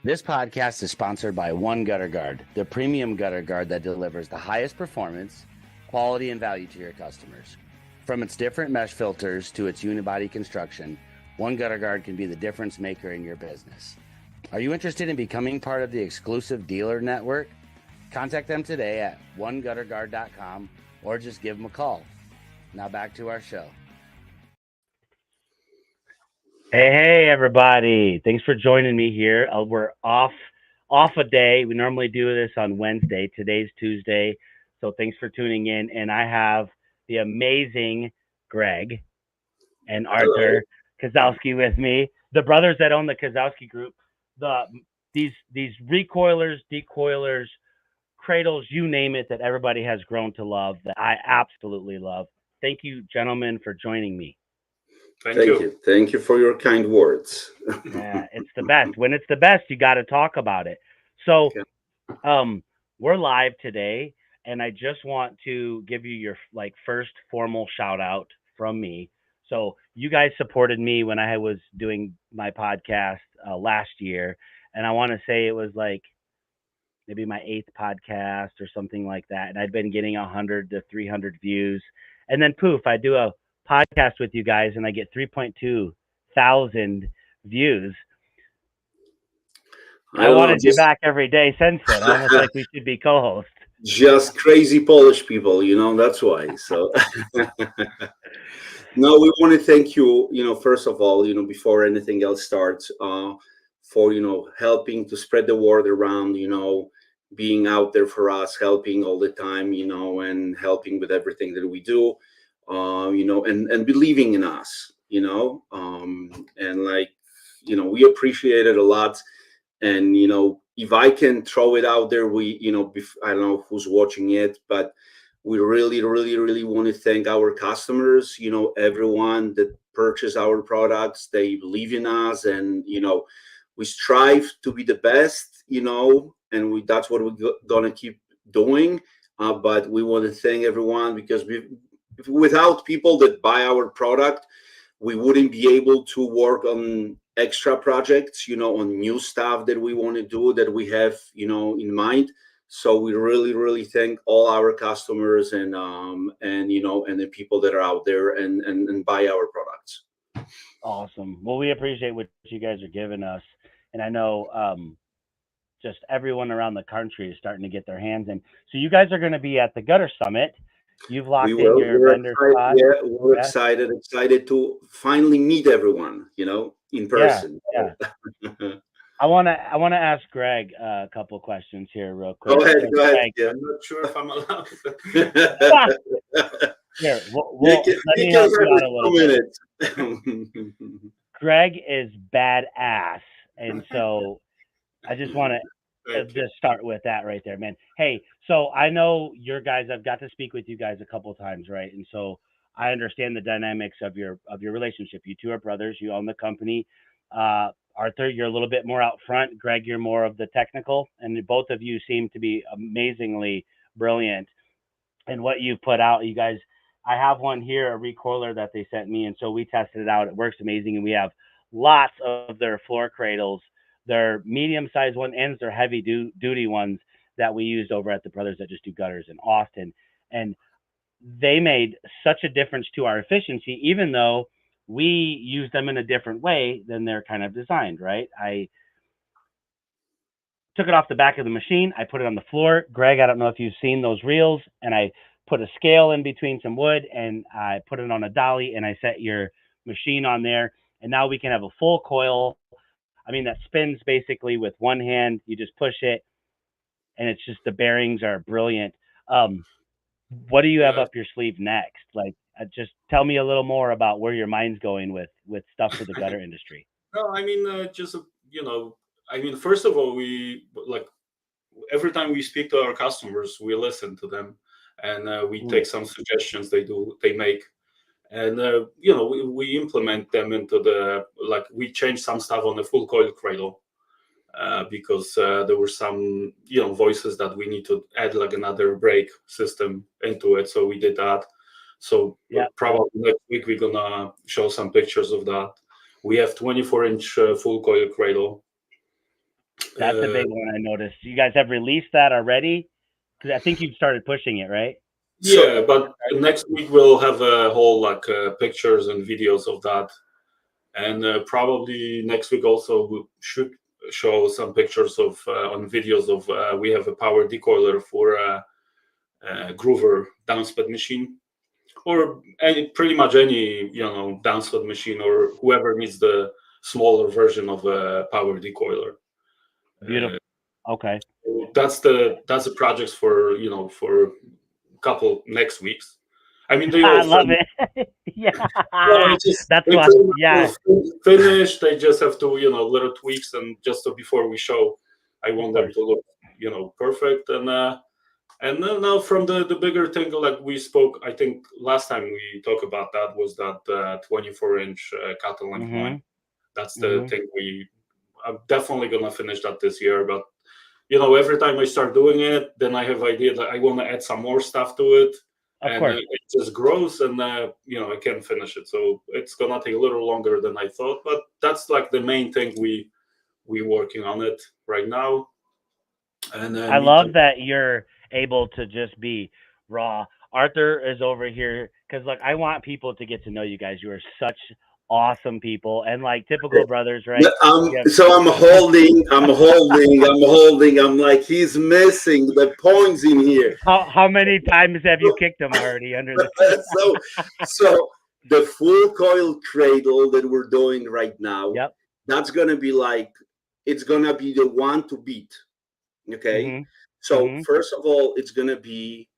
This podcast is sponsored by One Gutter Guard, the premium gutter guard that delivers the highest performance, quality, and value to your customers. From its different mesh filters to its unibody construction, One Gutter Guard can be the difference maker in your business. Are you interested in becoming part of the exclusive dealer network? Contact them today at onegutterguard.com or just give them a call. Now back to our show. Hey, everybody. Thanks for joining me here. We're off a day. We normally do this on Wednesday. Today's Tuesday. So thanks for tuning in. And I have the amazing Greg and Artur Kaszowski with me, the brothers that own the Kaszowski Group. These recoilers, decoilers, cradles, you name it, that everybody has grown to love, that I absolutely love. Thank you, gentlemen, for joining me. Thank you. Thank you for your kind words. Yeah, it's the best. When it's the best, you got to talk about it. So, we're live today, and I just want to give you your first formal shout out from me. So, you guys supported me when I was doing my podcast last year, and I want to say it was maybe my 8th podcast or something like that, and I'd been getting 100 to 300 views, and then poof, I do a podcast with you guys and I get 3.2 thousand views. I wanted you back every day since then. Almost like we should be co-hosts. Just crazy Polish people, that's why. So no, we want to thank you, first of all, before anything else starts, for helping to spread the word around, being out there for us, helping all the time, and helping with everything that we do. And believing in us, we appreciate it a lot. And, if I can throw it out there, I don't know who's watching it, but we really, really, really want to thank our customers, everyone that purchase our products. They believe in us, and, we strive to be the best, and that's what we're going to keep doing. But we want to thank everyone, because without people that buy our product, we wouldn't be able to work on extra projects, on new stuff that we want to do, that we have, in mind. So we really, really thank all our customers and the people that are out there and buy our products. Awesome. Well, we appreciate what you guys are giving us. And I know just everyone around the country is starting to get their hands in. So you guys are going to be at the Gutter Summit. You've locked in your vendor spot. Yeah, we're excited to finally meet everyone, in person. Yeah. I want to ask Greg a couple questions here real quick. Go ahead. Yeah, I'm not sure if I'm allowed. Here, let me help you out a little bit. Greg is badass, and so I just want to just start with that right there, man. Hey, so I know your guys, I've got to speak with you guys a couple of times, right? And so I understand the dynamics of your relationship. You two are brothers. You own the company. Artur, you're a little bit more out front. Greg, you're more of the technical, and both of you seem to be amazingly brilliant in what you put out. You guys, I have one here, a recoiler that they sent me, and so we tested it out. It works amazing, and we have lots of their floor cradles. They're medium-sized ones and they're heavy-duty ones that we used over at the Brothers That Just Do Gutters in Austin. And they made such a difference to our efficiency, even though we use them in a different way than they're kind of designed, right? I took it off the back of the machine. I put it on the floor. Greg, I don't know if you've seen those reels. And I put a scale in between some wood, and I put it on a dolly, and I set your machine on there. And now we can have a full coil. I mean, that spins basically with one hand. You just push it, and it's just, the bearings are brilliant. What do you have up your sleeve next? Just tell me a little more about where your mind's going with stuff for the gutter industry. No, I mean, first of all, we every time we speak to our customers, we listen to them, and we take some suggestions they make. And, we implement them into we change some stuff on the full coil cradle because there were some, voices that we need to add another brake system into it. So we did that. So probably next week, we're going to show some pictures of that. We have 24-inch full coil cradle. That's a big one I noticed. You guys have released that already? Because I think you've started pushing it, right? Yeah, but next week we'll have a whole pictures and videos of that, and probably next week also we should show some pictures of on videos of we have a power decoiler for groover downsped machine, or pretty much any downsped machine, or whoever needs the smaller version of a power decoiler. Beautiful. Okay. That's the projects for for a couple next weeks. I mean, they all I love it. Yeah, that's why. Yeah, finished. They just have to little tweaks, and just before we show, I want them to look perfect. And then now from the bigger thing, like we spoke, I think last time we talked about that was that 24-inch cattle length line. That's the thing I'm definitely gonna finish that this year. But every time I start doing it, then I have idea that I want to add some more stuff to it. Of course. It just grows, and I can't finish it. So it's gonna take a little longer than I thought. But that's like the main thing we working on it right now. And I love that you're able to just be raw. Artur is over here because I want people to get to know you guys. You are such awesome people and typical brothers, right? So I'm holding. I'm like, he's missing the points in here. How many times have you kicked him already under the so the full coil cradle that we're doing right now, that's gonna be it's gonna be the one to beat. Okay. So first of all, it's gonna be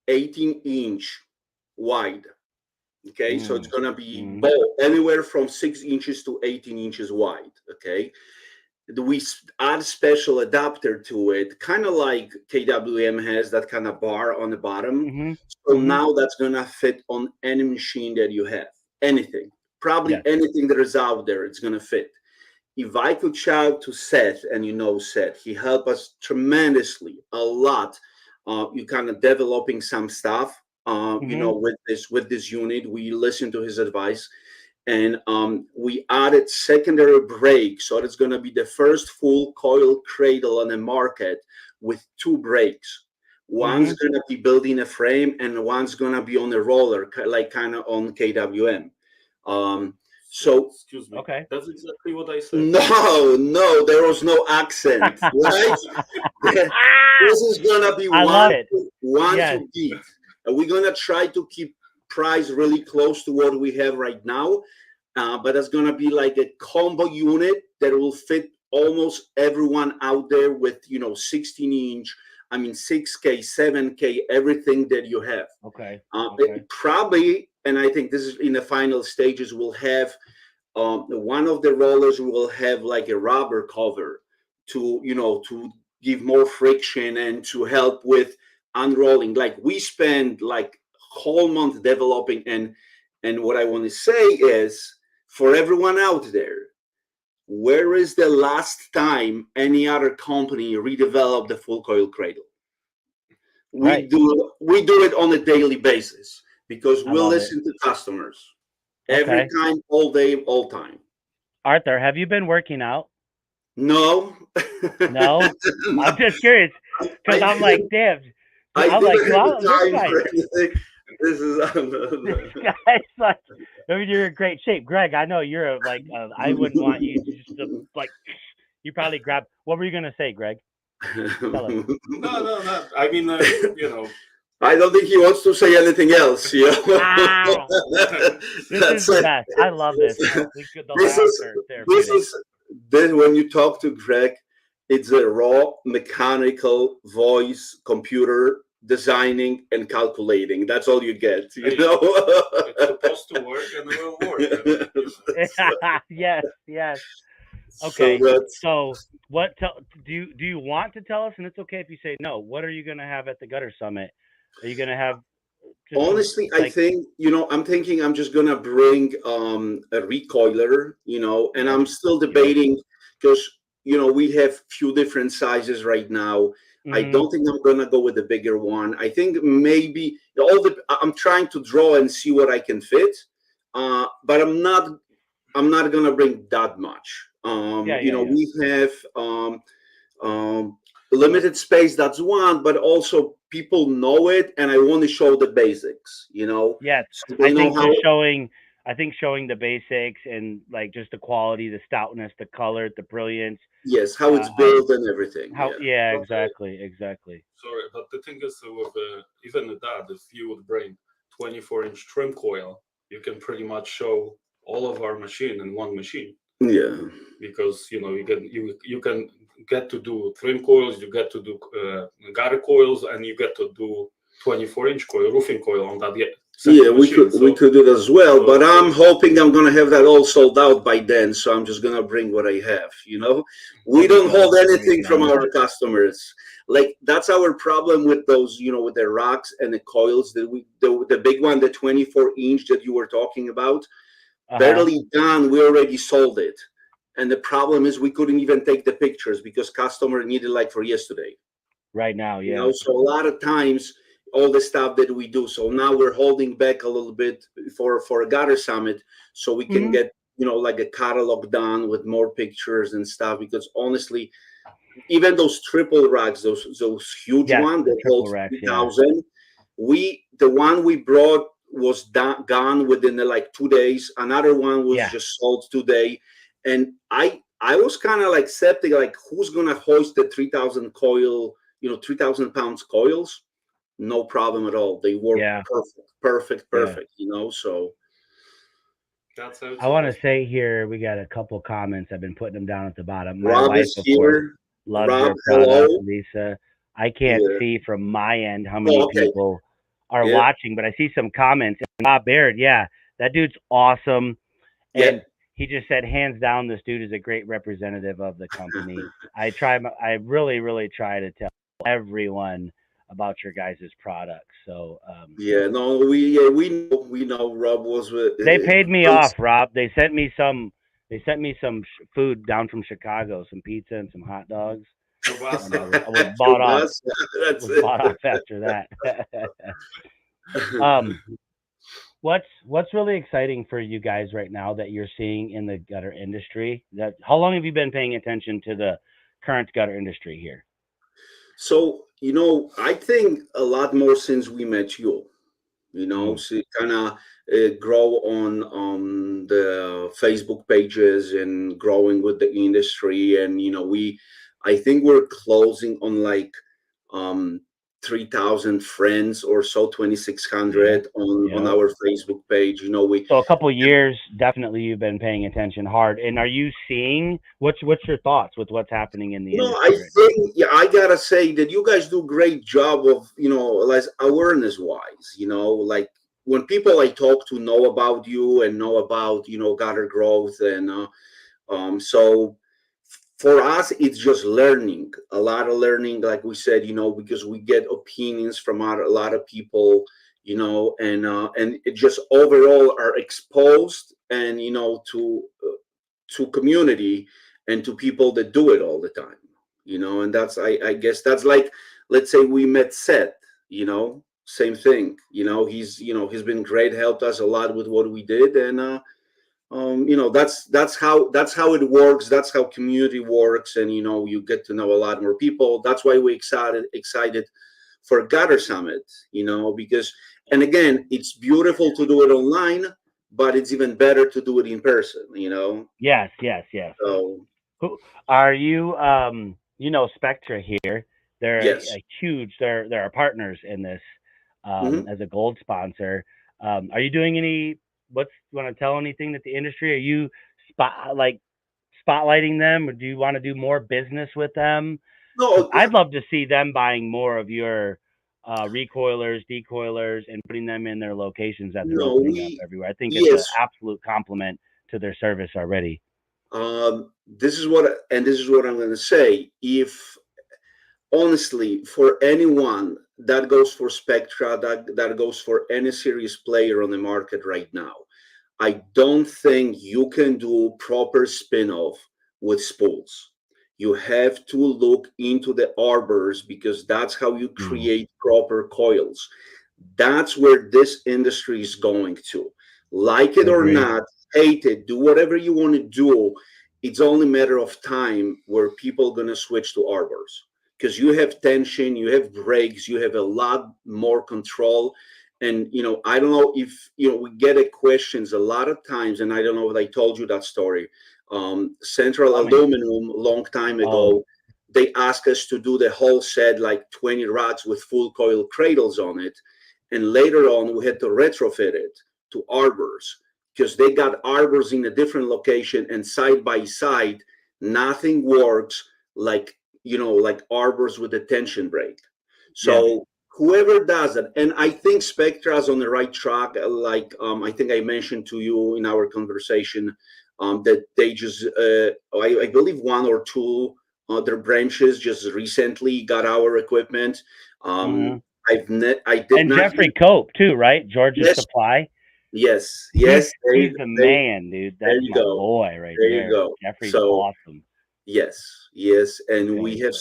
18-inch wide. Okay, so it's gonna be anywhere from 6 inches to 18 inches wide. Okay, we add special adapter to it, kind of like KWM has that kind of bar on the bottom. So now that's gonna fit on any machine that you have. Anything, probably anything that is out there, it's gonna fit. If I could shout to Seth, and Seth, he helped us tremendously, a lot. You kind of developing some stuff. With this unit, we listened to his advice, and we added secondary brakes, so it's going to be the first full coil cradle on the market with 2 brakes. One's going to be building a frame, and one's going to be on a roller, kind of on KWM. So excuse me. Okay, that's exactly what I said. No, there was no accent, right? This is going to be one to beat. We're going to try to keep price really close to what we have right now. But it's going to be like a combo unit that will fit almost everyone out there with, 16-inch, 6K, 7K, everything that you have. Okay. Probably, and I think this is in the final stages, we'll have one of the rollers will have like a rubber cover to, to give more friction and to help with unrolling. We spend whole month developing, and what I want to say is, for everyone out there, where is the last time any other company redeveloped the full coil cradle? We do it on a daily basis because we listen to customers every time, all day, all time. Artur, have you been working out? No. No? I'm just curious because I'm like, damn. I'm like, wow, this guy. This is this guy's you're in great shape, Greg. I know you're I wouldn't want you to just you probably grab. What were you gonna say, Greg? No. I mean, I don't think he wants to say anything else. Wow. This is the best. I love this. This is when you talk to Greg, it's a raw mechanical voice computer designing and calculating. That's all you get. It's supposed to work, and it will work. Yes. Okay. So what do you want to tell us? And it's okay if you say no. What are you going to have at the Gutter Summit? Are you going to have? Honestly, I think I'm thinking I'm just going to bring a recoiler. And I'm still debating because we have few different sizes right now. I don't think I'm gonna go with the bigger one. I think maybe I'm trying to draw and see what I can fit, but I'm not gonna bring that much. We have limited space, that's one, but also people know it, and I want to show the basics, Yes, so they know how. I think showing the basics and like just the quality, the stoutness, the color, the brilliance. Yes, how it's built and everything. Yeah, Okay. exactly. Sorry, but the thing is, with even that, if you would bring 24-inch trim coil, you can pretty much show all of our machine in one machine. Yeah. Because you can get to do trim coils, you get to do gutter coils, and you get to do 24-inch coil, roofing coil on that. Yeah, we could do that as well, but I'm hoping I'm gonna have that all sold out by then. So I'm just gonna bring what I have. We don't hold anything from our customers. Like that's our problem with those, with the rocks and the coils. The big one, the 24-inch that you were talking about, barely done. We already sold it, and the problem is we couldn't even take the pictures because customer needed like for yesterday. Right now, yeah. So a lot of times, all the stuff that we do. So now we're holding back a little bit for a gutter summit, so we can get like a catalog done with more pictures and stuff. Because honestly, even those triple racks, those huge ones that hold 3,000, the one we brought was gone within like 2 days. Another one was just sold today, and I was kind of like skeptical, like who's gonna hoist the 3,000 coil, 3,000 pounds coils? No problem at all. They work perfect. So that's how I want to say here we got a couple comments. I've been putting them down at the bottom. My Rob wife, is of here. course, loves your product, Lisa. I can't see from my end how many people are watching, but I see some comments. And Rob Baird, that dude's awesome. And he just said, hands down, this dude is a great representative of the company. I really, really try to tell everyone about your guys' products. So we know Rob was with. They paid me off, Rob. They sent me some food down from Chicago, some pizza and some hot dogs. And I was bought off. Bought off after that. What's really exciting for you guys right now that you're seeing in the gutter industry? How long have you been paying attention to the current gutter industry here? So, I think a lot more since we met you. So kind of grow on the Facebook pages and growing with the industry. And, I think we're closing on like 3,000 friends or so, 2,600 on our Facebook page. So a couple of years, definitely you've been paying attention hard. And are you seeing what's your thoughts with what's happening in the industry? I think I gotta say that you guys do a great job of like awareness wise. Like when people I talk to know about you and know about gutter growth, and so for us it's just learning, a lot of learning, like we said, because we get opinions from a lot of people, and it just overall are exposed and to community and to people that do it all the time, and that's I guess that's like, let's say we met Seth, same thing, he's been great, helped us a lot with what we did, and that's how it works, that's how community works, and you get to know a lot more people. That's why we're excited for Gutter Summit, because, and again, it's beautiful to do it online, but it's even better to do it in person, Yes. So are you Spectra here, they're a huge, they're our partners in this, as a gold sponsor. Are you doing any, you want to tell anything that the industry, are you spotlighting them, or do you want to do more business with them? No, I'd love to see them buying more of your recoilers, decoilers, and putting them in their locations that they're opening up everywhere. I think it's an absolute compliment to their service already. This is what I'm going to say. If honestly, for anyone, that goes for Spectra, that goes for any serious player on the market right now, I don't think you can do proper spin-off with spools. You have to look into the arbors, because that's how you create proper coils. That's where this industry is going to. Like it or not, hate it, do whatever you want to do. it's only a matter of time where people are going to switch to arbors, because you have tension, you have brakes, you have a lot more control. And, I don't know if, we get questions a lot of times, and I don't know if I told you that story. Central Aluminum, long time ago, they asked us to do the whole set, like 20 rods with full coil cradles on it. And later on, we had to retrofit it to arbors, because they got arbors in a different location, and side by side, nothing works like, like arbors with a tension brake. So whoever does it, and I think Spectra's on the right track. Like, I think I mentioned to you in our conversation, that they just, I believe one or two other branches just recently got our equipment. I did not. Jeffrey Cope too, right? Georgia Supply. Yes. He's the man, dude. That's my boy right there. There you go. Jeffrey's awesome. Yes, and we have,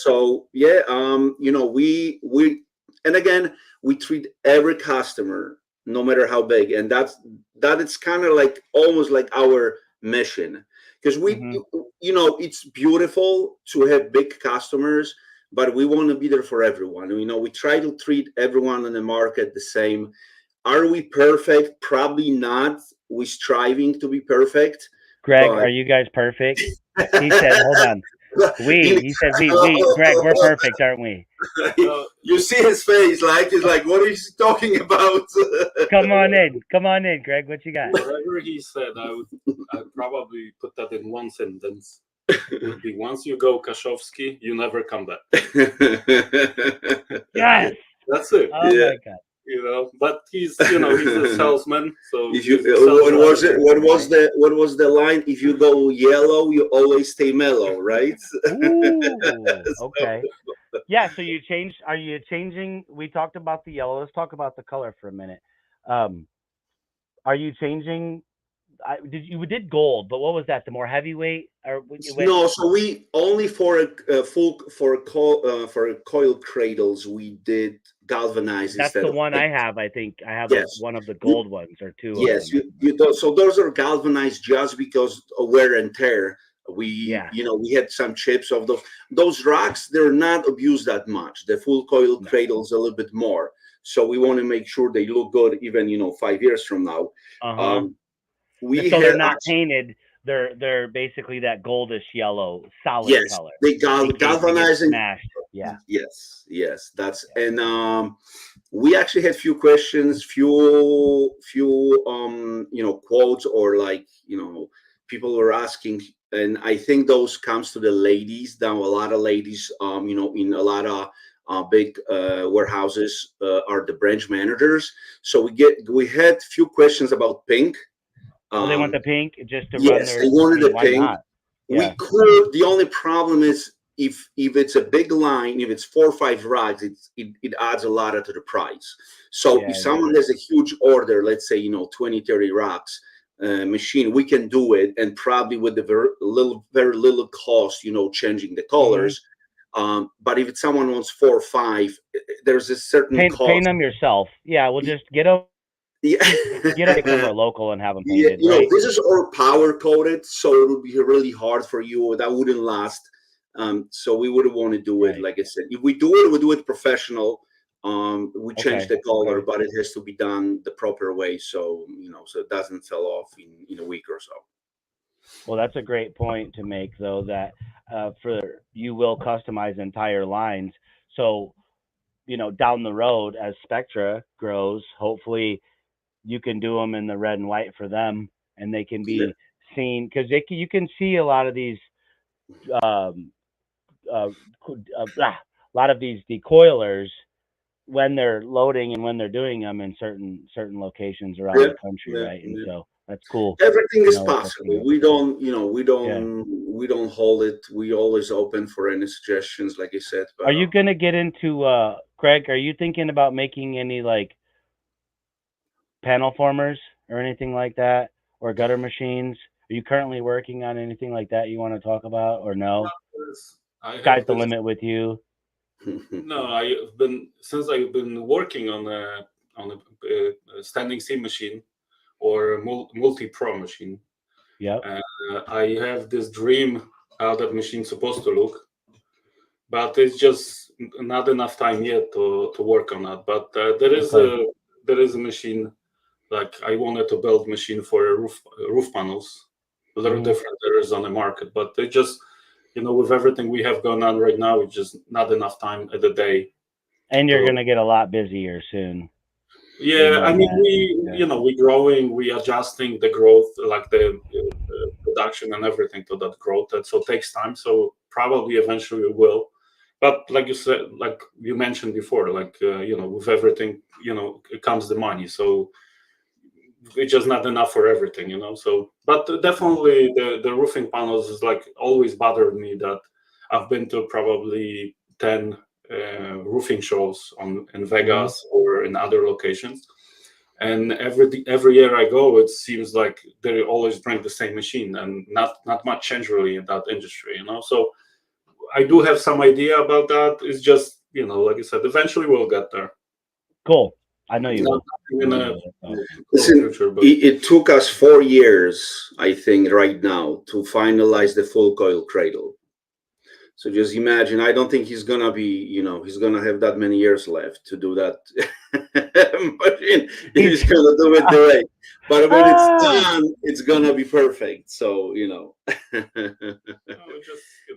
we and again, we treat every customer, no matter how big, and that it's kind of like almost like our mission, because it's beautiful to have big customers, but we want to be there for everyone. We try to treat everyone in the market the same. Are we perfect? Probably not. We're striving to be perfect. Greg, are you guys perfect? He said, hold on. He said, we, Greg, we're perfect, aren't we? You see his face, he's like, what is he talking about? Come on in, Greg, what you got? Whatever he said, I'd probably put that in one sentence. It would be, once you go Kaszowski, you never come back. Yes! That's it. Oh my God. But he's a salesman. So what was the line? If you go yellow, you always stay mellow, right? Okay. Yeah. So are you changing? We talked about the yellow. Let's talk about the color for a minute. Are you changing? We did gold, but what was that? The more heavyweight? No, so we only for coil cradles we did galvanized. That's the one I have. I think I have one of the gold ones or two. Yes, you do. So those are galvanized just because of wear and tear. We had some chips of those rocks. They're not abused that much. The full coil cradles a little bit more. So we want to make sure they look good even 5 years from now. They're not painted. They're basically that goldish yellow solid color. They galvanized and smashed. Yeah. Yes. That's and we actually had few questions, few quotes, or people were asking, and I think those comes to the ladies. Now a lot of ladies, in a lot of big warehouses are the branch managers. So we had few questions about pink. They want the pink just to run their. Yes, they wanted the pink. We could. The only problem is if it's a big line, if it's 4 or 5 rods, it adds a lot to the price. So if someone has a huge order, let's say 20, 30 rocks machine, we can do it, and probably with the very little cost, changing the colors. But if someone wants 4 or 5, there's a certain cost. Paint them yourself. Yeah, we'll just get them. Get it somewhere local and have them painted. This is all power coated, so it would be really hard for you. That wouldn't last. So we wouldn't want to do it. Like I said, if we do it, we do it professional. We change the color, but it has to be done the proper way. So so it doesn't fall off in a week or so. Well, that's a great point to make, though. That you will customize entire lines. So down the road, as Spectra grows, hopefully you can do them in the red and white for them, and they can be seen, because you can see a lot of these decoilers when they're loading and when they're doing them in certain locations around the country, right? And so that's cool. Everything is possible. We don't hold it. We always open for any suggestions, like I said. But, are you gonna get into Greg? Are you thinking about making any panel formers or anything like that, or gutter machines? Are you currently working on anything like that you want to talk about, or no? Sky's the limit with you. No, since I've been working on a standing seam machine or a multi-pro machine. Yeah. I have this dream how that machine's supposed to look, but it's just not enough time yet to work on that. But there is a machine, like I wanted to build machine for roof panels, a little different there is on the market, but they just, with everything we have going on right now, it's just not enough time at the day. And you're gonna get a lot busier soon. Yeah, I mean, we growing, we adjusting the growth, like the production and everything to that growth. So it takes time. So probably eventually we will. But like you said, like you mentioned before, like, with everything, it comes the money. So it's just not enough for everything, So, but definitely the roofing panels is like always bothered me that I've been to probably 10 roofing shows in Vegas or in other locations, and every year I go, it seems like they always bring the same machine, and not much change really in that industry, So I do have some idea about that. It's just, like I said, eventually we'll get there. Cool. I know you will. Listen, it took us 4 years, I think, right now to finalize the full coil cradle. So just imagine, I don't think he's gonna be, he's gonna have that many years left to do that. But he's gonna do it the way. But when it's done, it's gonna be perfect. So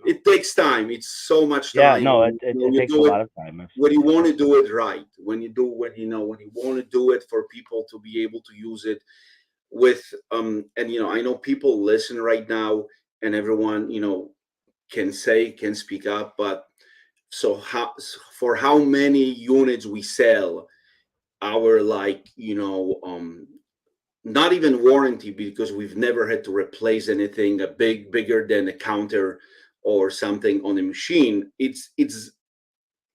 it takes time. It's so much time. Yeah, no, it takes a lot of time. When you want to do it right, when you want to do it for people to be able to use it with, and I know people listen right now, and everyone can speak up, but for how many units we sell, our not even warranty, because we've never had to replace anything bigger than a counter or something on a machine, it's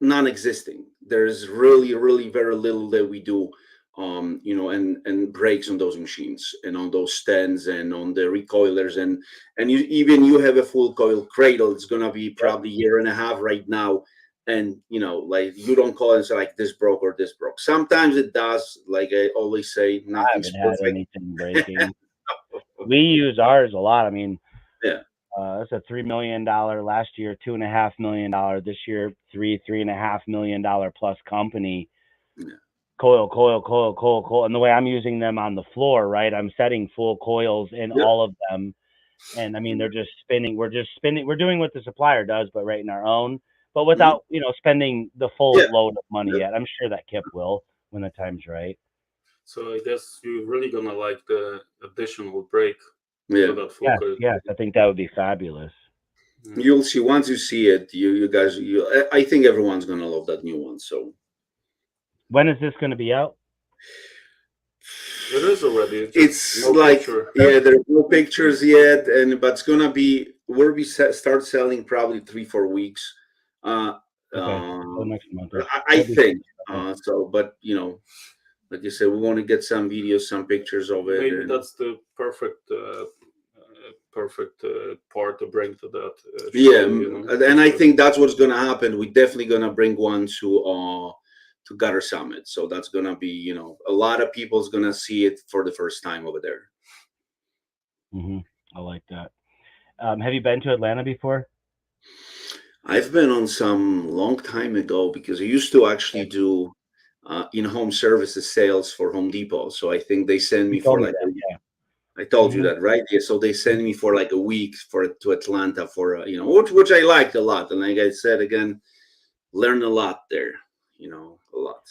non-existing. There's really, really very little that we do, and breaks on those machines and on those stands and on the recoilers, and you have a full coil cradle. It's gonna be probably a year and a half right now, and like you don't call and say like this broke or this broke. Sometimes it does. Like I always say, nothing's I haven't had anything breaking. We use ours a lot. I mean, yeah. It's a $3 million last year, $2.5 million this year, $3.5 million plus company. Yeah. Coil. And the way I'm using them on the floor, right? I'm setting full coils in all of them. And I mean, they're just spinning. We're just spinning. We're doing what the supplier does, but right in our own, but without, spending the full load of money yet. I'm sure that Kip will when the time's right. So I guess you're really going to like the additional brake. Yes, I think that would be fabulous. You'll see once you see it. You guys, I think everyone's gonna love that new one. So, when is this going to be out? It is already. It's like there's no pictures yet, but it's gonna be where we start selling probably 3-4 weeks. So next month. I think. So, but like you said, we want to get some videos, some pictures of it. Maybe that's the perfect part to bring to that show, and I think that's what's going to happen. We're definitely going to bring one to Gutter Summit, so that's going to be a lot of people's going to see it for the first time over there. I like that. Have you been to Atlanta before? I've been on some long time ago, because I used to actually do in-home services sales for Home Depot. So I think they send me for I told you that, right? Yeah. So they send me for like a week to Atlanta for which I liked a lot. And like I said again, learned a lot there, a lot.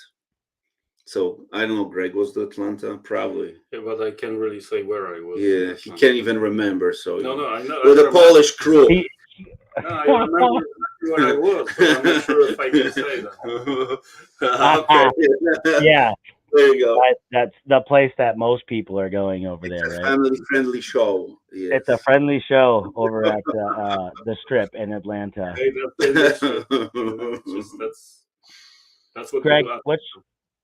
So I don't know, Greg, was to Atlanta? Probably. Yeah, but I can't really say where I was. Yeah, he can't even remember. So no, I know. With a Polish crew. No, I remember where I was, so I'm not sure if I can say that. Okay. Yeah. There you go. That's the place that most people are going over there, right? Family-friendly show. Yes. It's a friendly show over at the Strip in Atlanta. Hey, that's what Greg, what's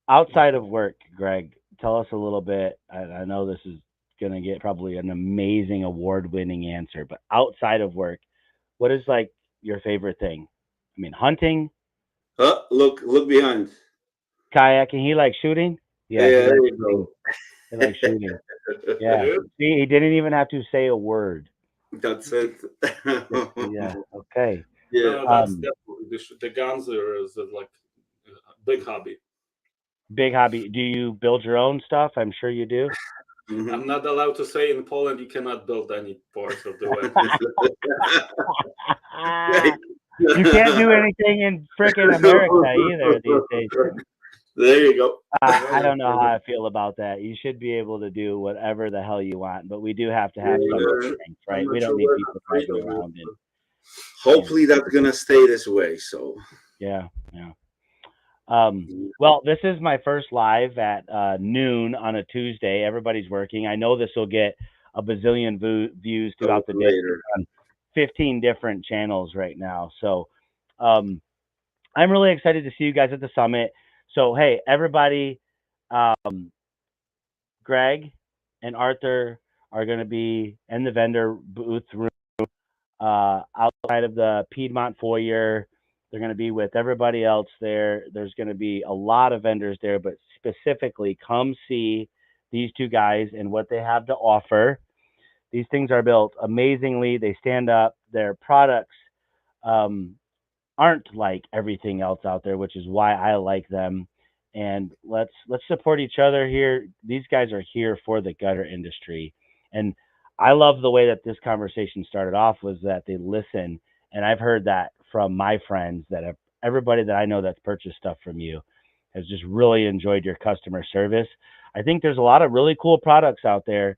outside of work, Greg? Tell us a little bit. I know this is going to get probably an amazing award-winning answer, but outside of work, what is like your favorite thing? I mean, hunting. Look behind. Kayaking. He likes shooting. Yeah, there you go. They like shooting. Yeah. See, he didn't even have to say a word. That's it. Yeah. Okay. No, that's definitely the guns is like a big hobby. Big hobby. Do you build your own stuff? I'm sure you do. I'm not allowed to say in Poland you cannot build any parts of the weapon. You can't do anything in frickin' America either these days. There you go. I don't know how I feel about that. You should be able to do whatever the hell you want, but we do have to have some restraints, right? We don't need people driving around it. Hopefully that's gonna stay this way. So yeah. Well, this is my first live at noon on a Tuesday. Everybody's working. I know this will get a bazillion views throughout the day on 15 different channels right now. So I'm really excited to see you guys at the summit. So, hey, everybody, Greg and Arthur are going to be in the vendor booth room outside of the Piedmont foyer. They're going to be with everybody else there. There's going to be a lot of vendors there, but specifically come see these two guys and what they have to offer. These things are built amazingly. They stand up. Their products aren't like everything else out there, which is why I like them. And let's support each other here. These guys are here for the gutter industry. And I love the way that this conversation started off was that they listen. And I've heard that from my friends that have, everybody that I know that's purchased stuff from you has just really enjoyed your customer service. I think there's a lot of really cool products out there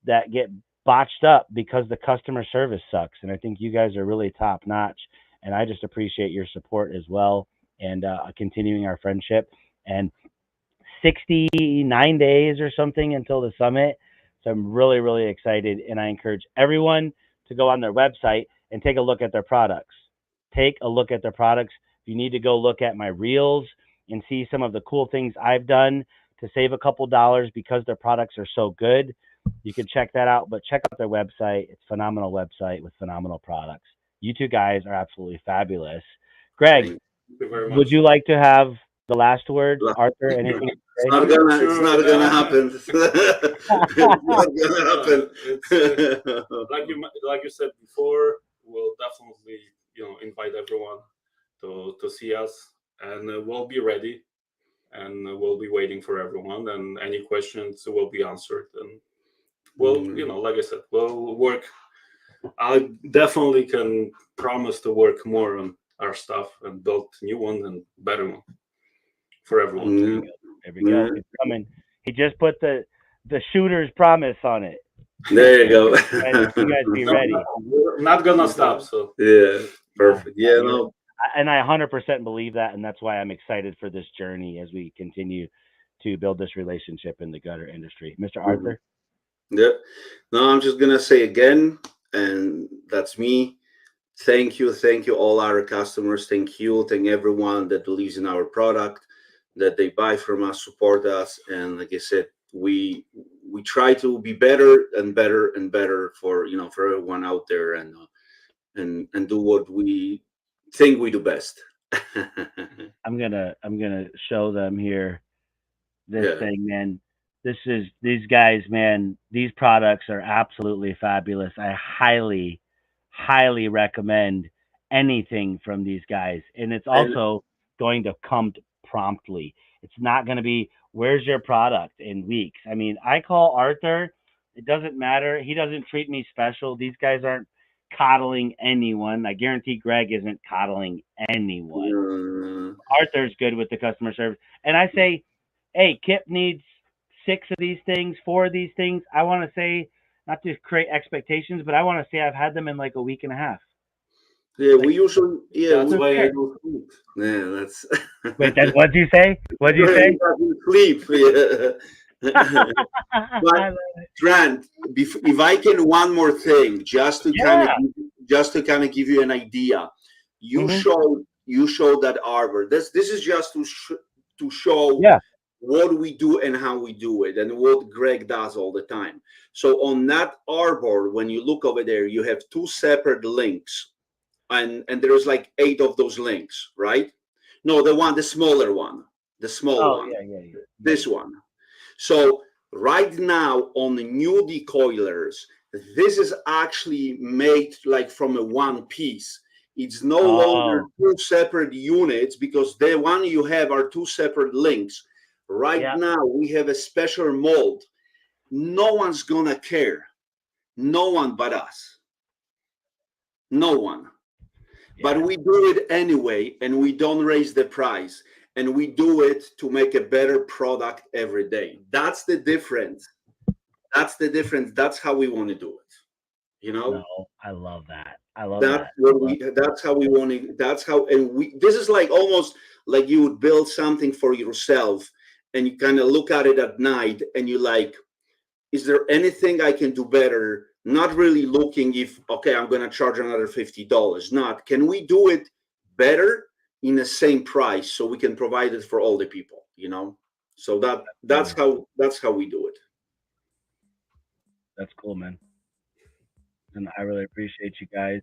that get botched up because the customer service sucks. And I think you guys are really top notch. And I just appreciate your support as well and continuing our friendship. And 69 days or something until the summit. So I'm really, really excited. And I encourage everyone to go on their website and take a look at their products. Take a look at their products. If you need to go look at my reels and see some of the cool things I've done to save a couple dollars because their products are so good, you can check that out. But check out their website. It's a phenomenal website with phenomenal products. You two guys are absolutely fabulous. Greg, would you like to have the last word, Arthur? Anything? It's not gonna happen. It's not gonna happen. Like you said before, we'll definitely invite everyone to see us, and we'll be ready, and we'll be waiting for everyone, and any questions will be answered, and we'll like I said, we'll work. I definitely can promise to work more on our stuff and build new one and better one for everyone. There we go. It's coming. He just put the shooter's promise on it. There you go. You guys be ready. We're not gonna stop. So yeah, perfect. Yeah, no. And I 100% believe that, and that's why I'm excited for this journey as we continue to build this relationship in the gutter industry. Mr. Arthur? Yeah. No, I'm just gonna say again, and that's me. Thank you all our customers. Thank everyone that believes in our product, that they buy from us, support us, and like I said, we try to be better and better and better for everyone out there, and do what we think we do best. I'm gonna show them here this thing, man. These guys, man, these products are absolutely fabulous. I highly recommend anything from these guys. And it's also going to come promptly. It's not going to be, where's your product in weeks? I mean, I call Arthur. It doesn't matter. He doesn't treat me special. These guys aren't coddling anyone. I guarantee Greg isn't coddling anyone. Arthur's good with the customer service. And I say, hey, Kip needs 6 of these things, 4 of these things. I want to say, not to create expectations, but I want to say I've had them in like a week and a half. Yeah, we usually, that's why I do sleep. Yeah, that's. Wait, what'd you say? What'd you say? Sleep. Yeah. But Grant, if I can, one more thing, just to kind of give you an idea. You showed that arbor. This is just to show what we do and how we do it, and what Greg does all the time. So on that arbor, when you look over there, you have 2 separate links, and there's like 8 of those links, right? No, the smaller one, the small one. Yeah. This one. So Right now on the new decoilers, this is actually made like from a one piece. It's no longer two separate units, because the one you have are two separate links. Right now we have a special mold. No one's gonna care. No one but us. No one. But we do it anyway, and we don't raise the price. And we do it to make a better product every day. That's the difference. That's the difference. That's how we want to do it. You know? No, I love that. I love that's that. What that's how we want to. That's how. And this is like almost like you would build something for yourself, and you kind of look at it at night, and you like, is there anything I can do better? Not really looking if, okay, I'm going to charge another $50. Not, can we do it better in the same price so we can provide it for all the people, you know? So that's how we do it. That's cool, man. And I really appreciate you guys.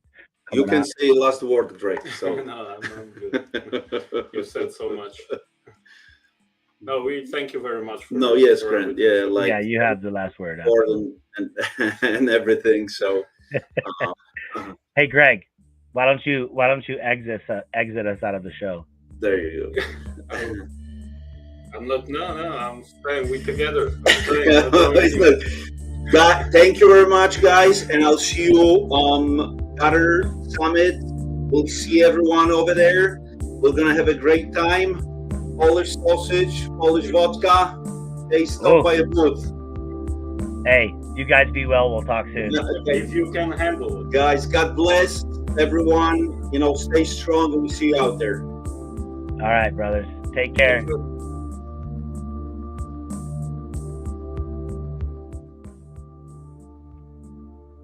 You can say last word, Drake. So no, I'm good. You said so much. No, we thank you very much. Yes, Grant. Yeah, like you have the last word. And everything. So, hey, Greg, why don't you exit us out of the show? There you go. I'm not. No, I'm staying. We together. Thank you very much, guys, and I'll see you on other summit. We'll see everyone over there. We're gonna have a great time. Polish sausage, Polish vodka. They stop by a booth. Hey, you guys be well. We'll talk soon. If you can handle it. Guys, God bless everyone. Stay strong, and we'll see you out there. All right, brothers. Take care.